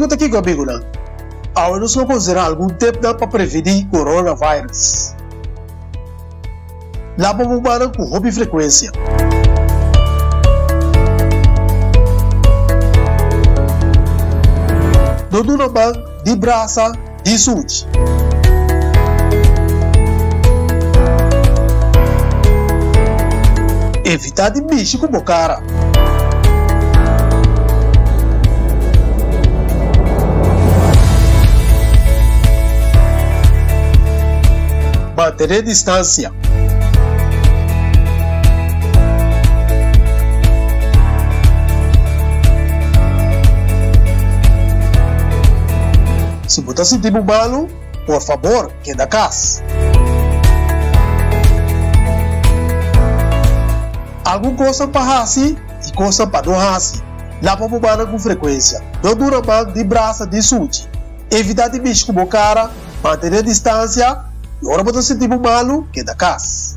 pergunta aqui comigo, né? Agora nós vamos considerar algum tempo para prevenir coronavírus. Lá vamos parar com hobby frequência. Dodo na mão de braça de saúde. Evitar de mexer com a cara. Manter a distância. Se você sentir mal, por favor, queda da casa. Alguma coisa para raci e coisa para não raci. Lá para bobana com frequência. Não dura mão de braça de saúde. Evitar de mexer com a cara, manter a distância. E ora você sentir mal, queda da casa.